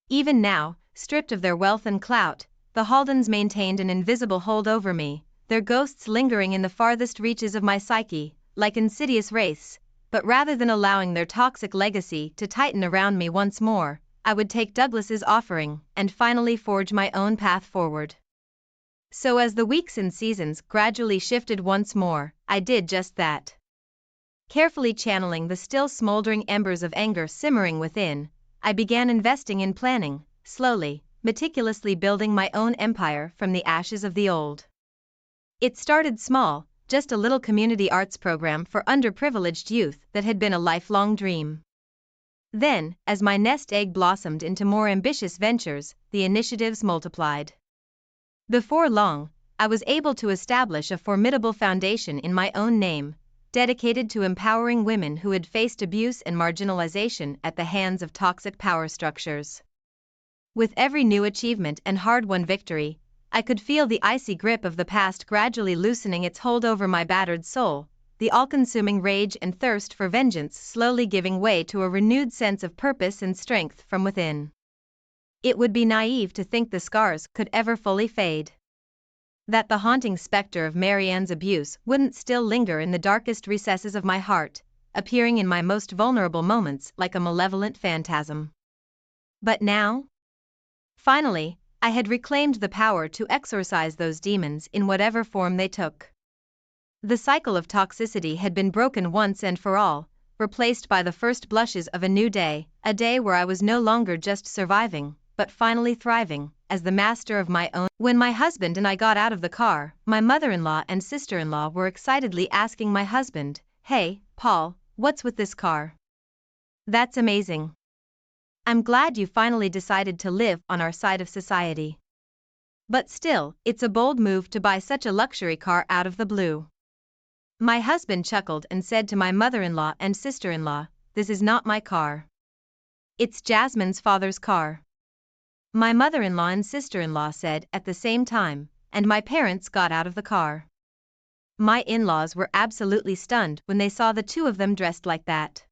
Even now, stripped of their wealth and clout, the Haldens maintained an invisible hold over me, their ghosts lingering in the farthest reaches of my psyche, like insidious wraiths, but rather than allowing their toxic legacy to tighten around me once more, I would take Douglas's offering and finally forge my own path forward. So as the weeks and seasons gradually shifted once more, I did just that. Carefully channeling the still smoldering embers of anger simmering within, I began investing in planning, slowly, meticulously building my own empire from the ashes of the old. It started small, just a little community arts program for underprivileged youth that had been a lifelong dream. Then, as my nest egg blossomed into more ambitious ventures, the initiatives multiplied. Before long, I was able to establish a formidable foundation in my own name, dedicated to empowering women who had faced abuse and marginalization at the hands of toxic power structures. With every new achievement and hard-won victory, I could feel the icy grip of the past gradually loosening its hold over my battered soul, the all-consuming rage and thirst for vengeance slowly giving way to a renewed sense of purpose and strength from within. It would be naive to think the scars could ever fully fade. That the haunting specter of Marianne's abuse wouldn't still linger in the darkest recesses of my heart, appearing in my most vulnerable moments like a malevolent phantasm. But now? Finally, I had reclaimed the power to exorcise those demons in whatever form they took. The cycle of toxicity had been broken once and for all, replaced by the first blushes of a new day, a day where I was no longer just surviving, but finally thriving, as the master of my own. When my husband and I got out of the car, my mother-in-law and sister-in-law were excitedly asking my husband, "Hey, Paul, what's with this car? That's amazing. I'm glad you finally decided to live on our side of society. But still, it's a bold move to buy such a luxury car out of the blue." My husband chuckled and said to my mother-in-law and sister-in-law, "This is not my car. It's Jasmine's father's car." My mother-in-law and sister-in-law said at the same time, and my parents got out of the car. My in-laws were absolutely stunned when they saw the two of them dressed like that.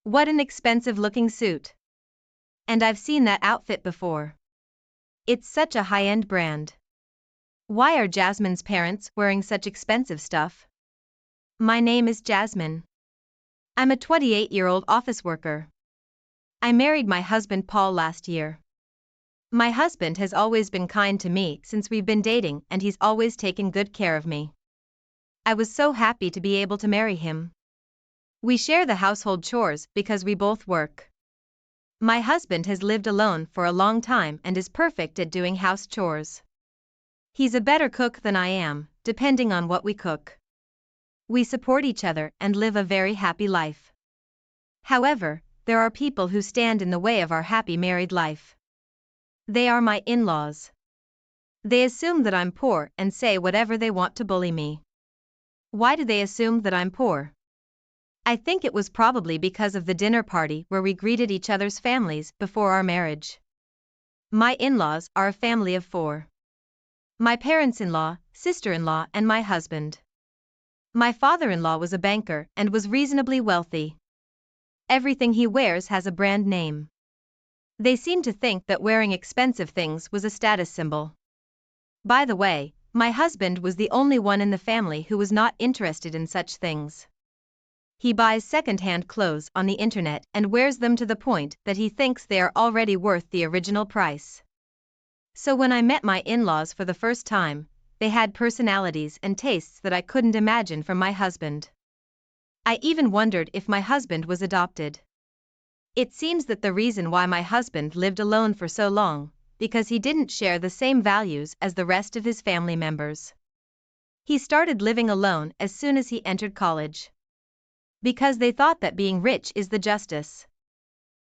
What an expensive-looking suit. And I've seen that outfit before. It's such a high-end brand. Why are Jasmine's parents wearing such expensive stuff? My name is Jasmine. I'm a 28-year-old office worker. I married my husband Paul last year. My husband has always been kind to me since we've been dating and he's always taken good care of me. I was so happy to be able to marry him. We share the household chores because we both work. My husband has lived alone for a long time and is perfect at doing house chores. He's a better cook than I am, depending on what we cook. We support each other and live a very happy life. However, there are people who stand in the way of our happy married life. They are my in-laws. They assume that I'm poor and say whatever they want to bully me. Why do they assume that I'm poor? I think it was probably because of the dinner party where we greeted each other's families before our marriage. My in-laws are a family of 4. My parents-in-law, sister-in-law and my husband. My father-in-law was a banker and was reasonably wealthy. Everything he wears has a brand name. They seem to think that wearing expensive things was a status symbol. By the way, my husband was the only one in the family who was not interested in such things. He buys second-hand clothes on the internet and wears them to the point that he thinks they are already worth the original price. So when I met my in-laws for the first time, they had personalities and tastes that I couldn't imagine from my husband. I even wondered if my husband was adopted. It seems that the reason why my husband lived alone for so long, because he didn't share the same values as the rest of his family members. He started living alone as soon as he entered college. Because they thought that being rich is the justice.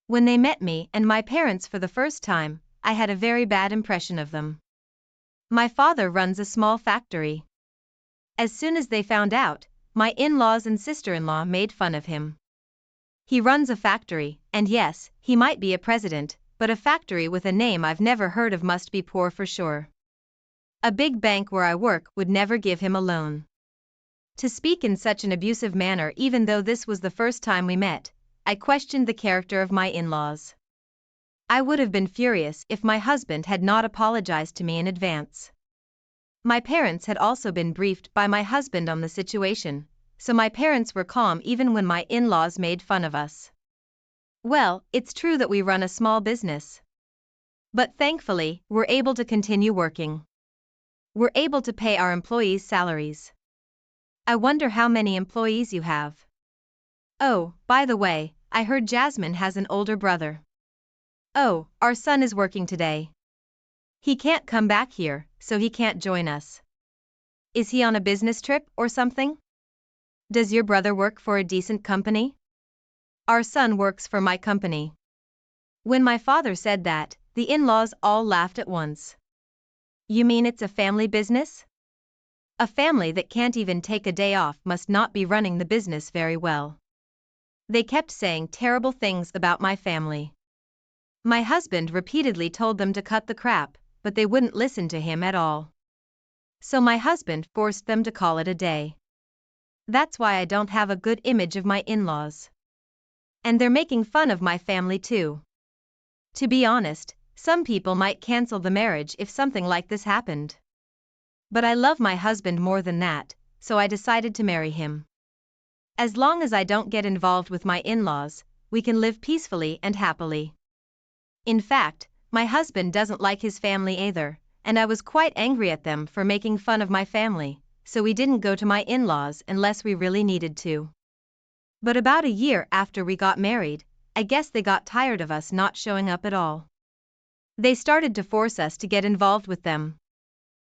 When they met me and my parents for the first time, I had a very bad impression of them. My father runs a small factory. As soon as they found out, my in-laws and sister-in-law made fun of him. He runs a factory, and yes, he might be a president, but a factory with a name I've never heard of must be poor for sure. A big bank where I work would never give him a loan. To speak in such an abusive manner even though this was the first time we met, I questioned the character of my in-laws. I would have been furious if my husband had not apologized to me in advance. My parents had also been briefed by my husband on the situation, so my parents were calm even when my in-laws made fun of us. Well, it's true that we run a small business. But thankfully, we're able to continue working. We're able to pay our employees' salaries. I wonder how many employees you have. Oh, by the way, I heard Jasmine has an older brother. Oh, our son is working today. He can't come back here, so he can't join us. Is he on a business trip or something? Does your brother work for a decent company? Our son works for my company. When my father said that, the in-laws all laughed at once. You mean it's a family business? A family that can't even take a day off must not be running the business very well. They kept saying terrible things about my family. My husband repeatedly told them to cut the crap, but they wouldn't listen to him at all. So my husband forced them to call it a day. That's why I don't have a good image of my in-laws. And they're making fun of my family too. To be honest, some people might cancel the marriage if something like this happened. But I love my husband more than that, so I decided to marry him. As long as I don't get involved with my in-laws, we can live peacefully and happily. In fact, my husband doesn't like his family either, and I was quite angry at them for making fun of my family, so we didn't go to my in-laws unless we really needed to. But about a year after we got married, I guess they got tired of us not showing up at all. They started to force us to get involved with them.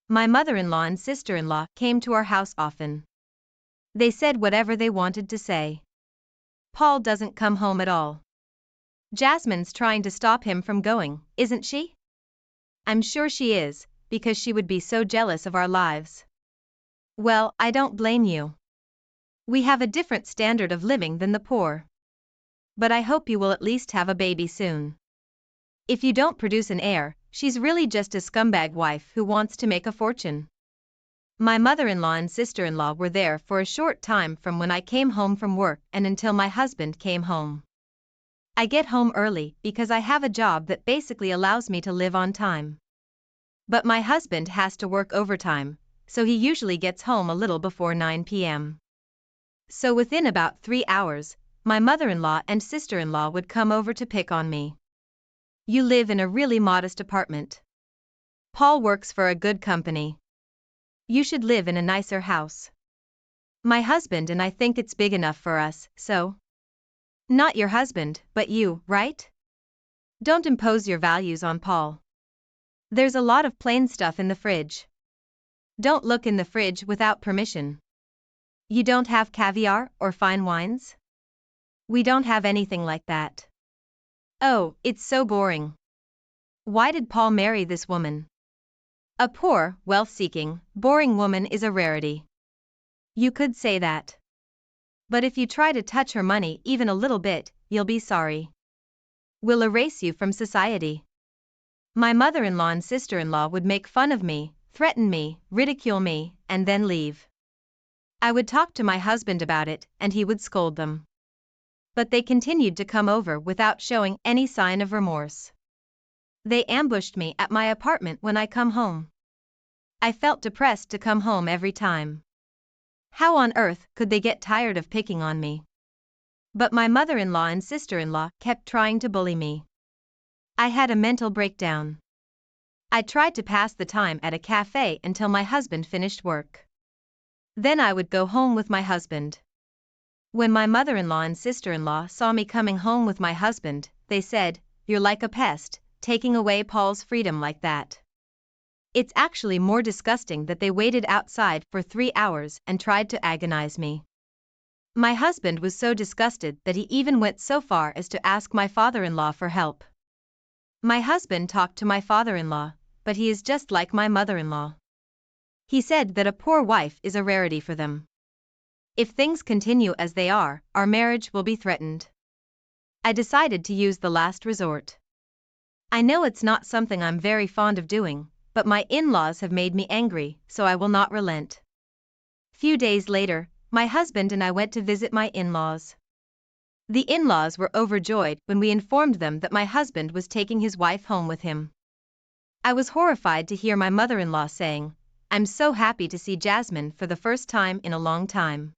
My mother-in-law and sister-in-law came to our house often. They said whatever they wanted to say. Paul doesn't come home at all. Jasmine's trying to stop him from going, isn't she? I'm sure she is, because she would be so jealous of our lives. Well, I don't blame you. We have a different standard of living than the poor. But I hope you will at least have a baby soon. If you don't produce an heir, she's really just a scumbag wife who wants to make a fortune. My mother-in-law and sister-in-law were there for a short time from when I came home from work and until my husband came home. I get home early because I have a job that basically allows me to live on time. But my husband has to work overtime, so he usually gets home a little before 9 p.m. So within about 3 hours, my mother-in-law and sister-in-law would come over to pick on me. You live in a really modest apartment. Paul works for a good company. You should live in a nicer house. My husband and I think it's big enough for us, so. Not your husband, but you, right? Don't impose your values on Paul. There's a lot of plain stuff in the fridge. Don't look in the fridge without permission. You don't have caviar or fine wines? We don't have anything like that. Oh, it's so boring. Why did Paul marry this woman? A poor, wealth-seeking, boring woman is a rarity. You could say that. But if you try to touch her money even a little bit, you'll be sorry. We'll erase you from society. My mother-in-law and sister-in-law would make fun of me, threaten me, ridicule me, and then leave. I would talk to my husband about it, and he would scold them. But they continued to come over without showing any sign of remorse. They ambushed me at my apartment when I come home. I felt depressed to come home every time. How on earth could they get tired of picking on me? But my mother-in-law and sister-in-law kept trying to bully me. I had a mental breakdown. I tried to pass the time at a cafe until my husband finished work. Then I would go home with my husband. When my mother-in-law and sister-in-law saw me coming home with my husband, they said, "You're like a pest, taking away Paul's freedom like that." It's actually more disgusting that they waited outside for 3 hours and tried to agonize me. My husband was so disgusted that he even went so far as to ask my father-in-law for help. My husband talked to my father-in-law, but he is just like my mother-in-law. He said that a poor wife is a rarity for them. If things continue as they are, our marriage will be threatened. I decided to use the last resort. I know it's not something I'm very fond of doing, but my in-laws have made me angry, so I will not relent. Few days later, my husband and I went to visit my in-laws. The in-laws were overjoyed when we informed them that my husband was taking his wife home with him. I was horrified to hear my mother-in-law saying, "I'm so happy to see Jasmine for the first time in a long time.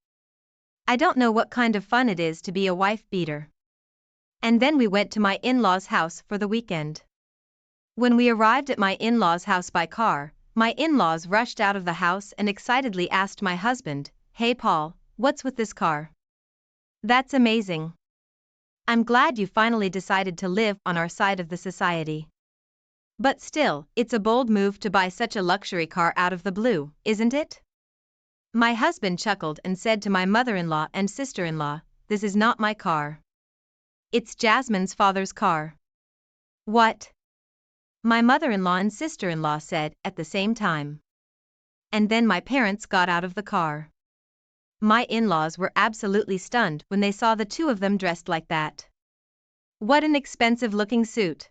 I don't know what kind of fun it is to be a wife beater." And then we went to my in-laws' house for the weekend. When we arrived at my in-laws' house by car, my in-laws rushed out of the house and excitedly asked my husband, "Hey Paul, what's with this car? That's amazing. I'm glad you finally decided to live on our side of the society. But still, it's a bold move to buy such a luxury car out of the blue, isn't it?" My husband chuckled and said to my mother-in-law and sister-in-law, "This is not my car. It's Jasmine's father's car. What? My mother-in-law and sister-in-law said at the same time. And then my parents got out of the car. My in-laws were absolutely stunned when they saw the two of them dressed like that. What an expensive-looking suit.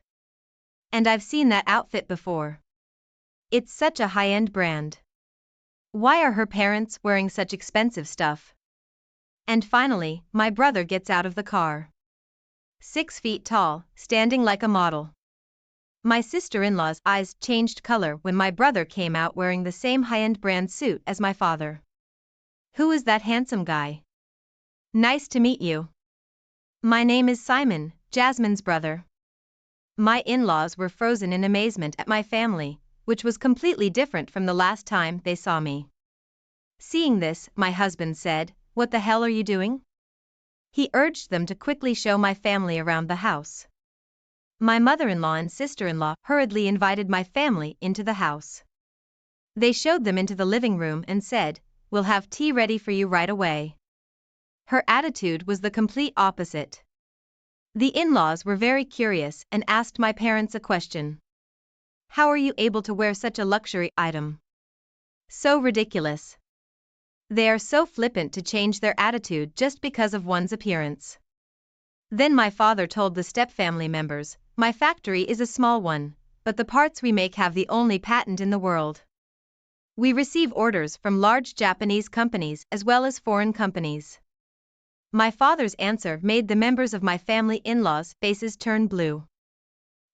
And I've seen that outfit before. It's such a high-end brand. Why are her parents wearing such expensive stuff? And finally, my brother gets out of the car. 6 feet tall, standing like a model. My sister-in-law's eyes changed color when my brother came out wearing the same high-end brand suit as my father. Who is that handsome guy? Nice to meet you. My name is Simon, Jasmine's brother. My in-laws were frozen in amazement at my family, which was completely different from the last time they saw me. Seeing this, my husband said, "What the hell are you doing?" He urged them to quickly show my family around the house. My mother-in-law and sister-in-law hurriedly invited my family into the house. They showed them into the living room and said, "We'll have tea ready for you right away." Her attitude was the complete opposite. The in-laws were very curious and asked my parents a question. "How are you able to wear such a luxury item? So ridiculous." They are so flippant to change their attitude just because of one's appearance. Then my father told the step-family members, "My factory is a small one, but the parts we make have the only patent in the world. We receive orders from large Japanese companies as well as foreign companies." My father's answer made the members of my family in-laws' faces turn blue.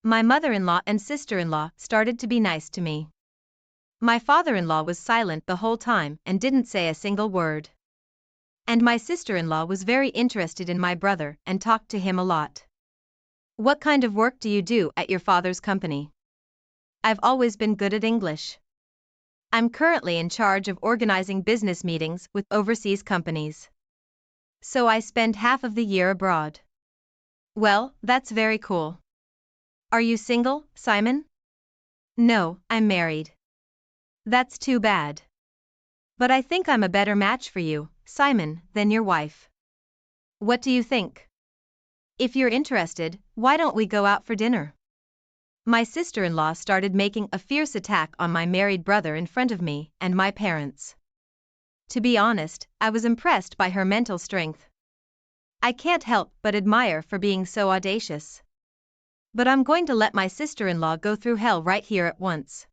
My mother-in-law and sister-in-law started to be nice to me. My father-in-law was silent the whole time and didn't say a single word. And my sister-in-law was very interested in my brother and talked to him a lot. "What kind of work do you do at your father's company?" "I've always been good at English. I'm currently in charge of organizing business meetings with overseas companies. So I spend half of the year abroad." "Well, that's very cool. Are you single, Simon?" "No, I'm married." "That's too bad. But I think I'm a better match for you, Simon, than your wife. What do you think? If you're interested, why don't we go out for dinner?" My sister-in-law started making a fierce attack on my married brother in front of me and my parents. To be honest, I was impressed by her mental strength. I can't help but admire for being so audacious. But I'm going to let my sister-in-law go through hell right here at once.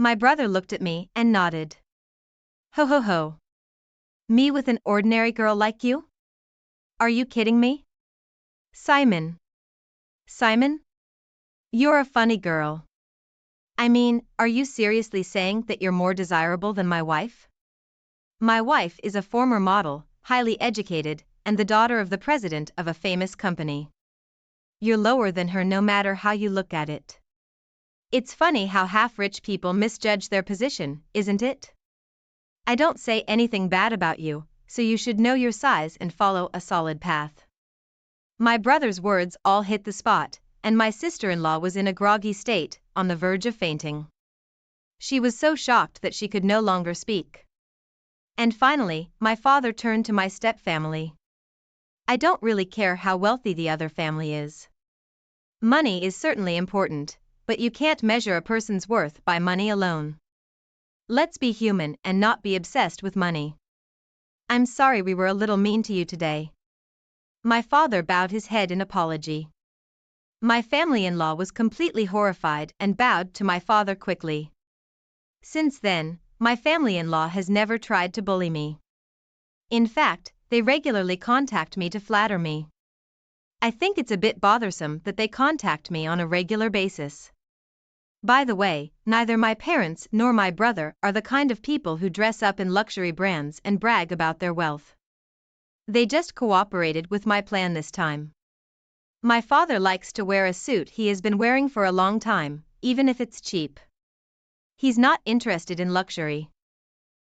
My brother looked at me and nodded. "Ho ho ho. Me with an ordinary girl like you? Are you kidding me? Simon. Simon? You're a funny girl. I mean, are you seriously saying that you're more desirable than my wife? My wife is a former model, highly educated, and the daughter of the president of a famous company. You're lower than her no matter how you look at it. It's funny how half-rich people misjudge their position, isn't it? I don't say anything bad about you, so you should know your size and follow a solid path." My brother's words all hit the spot, and my sister-in-law was in a groggy state, on the verge of fainting. She was so shocked that she could no longer speak. And finally, my father turned to my step-family. "I don't really care how wealthy the other family is. Money is certainly important, but you can't measure a person's worth by money alone. Let's be human and not be obsessed with money. I'm sorry we were a little mean to you today." My father bowed his head in apology. My family-in-law was completely horrified and bowed to my father quickly. Since then, my family-in-law has never tried to bully me. In fact, they regularly contact me to flatter me. I think it's a bit bothersome that they contact me on a regular basis. By the way, neither my parents nor my brother are the kind of people who dress up in luxury brands and brag about their wealth. They just cooperated with my plan this time. My father likes to wear a suit he has been wearing for a long time, even if it's cheap. He's not interested in luxury.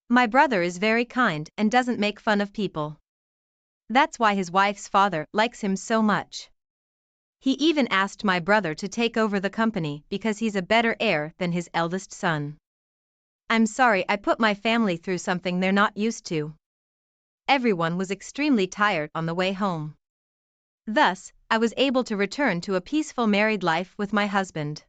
My brother is very kind and doesn't make fun of people. That's why his wife's father likes him so much. He even asked my brother to take over the company because he's a better heir than his eldest son. I'm sorry I put my family through something they're not used to. Everyone was extremely tired on the way home. Thus, I was able to return to a peaceful married life with my husband.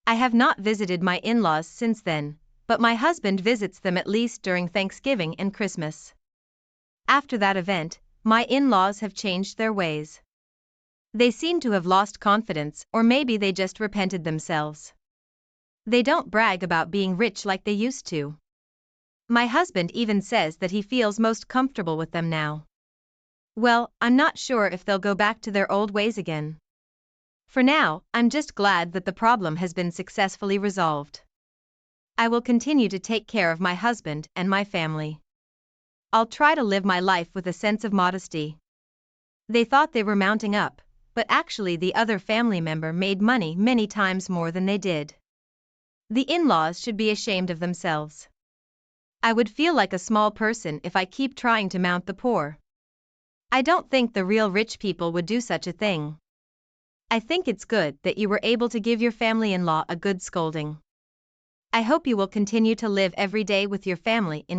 I have not visited my in-laws since then, but my husband visits them at least during Thanksgiving and Christmas. After that event, my in-laws have changed their ways. They seem to have lost confidence, or maybe they just repented themselves. They don't brag about being rich like they used to. My husband even says that he feels most comfortable with them now. Well, I'm not sure if they'll go back to their old ways again. For now, I'm just glad that the problem has been successfully resolved. I will continue to take care of my husband and my family. I'll try to live my life with a sense of modesty. They thought they were mounting up, but actually the other family member made money many times more than they did. The in-laws should be ashamed of themselves. I would feel like a small person if I keep trying to mount the poor. I don't think the real rich people would do such a thing. I think it's good that you were able to give your family-in-law a good scolding. I hope you will continue to live every day with your family in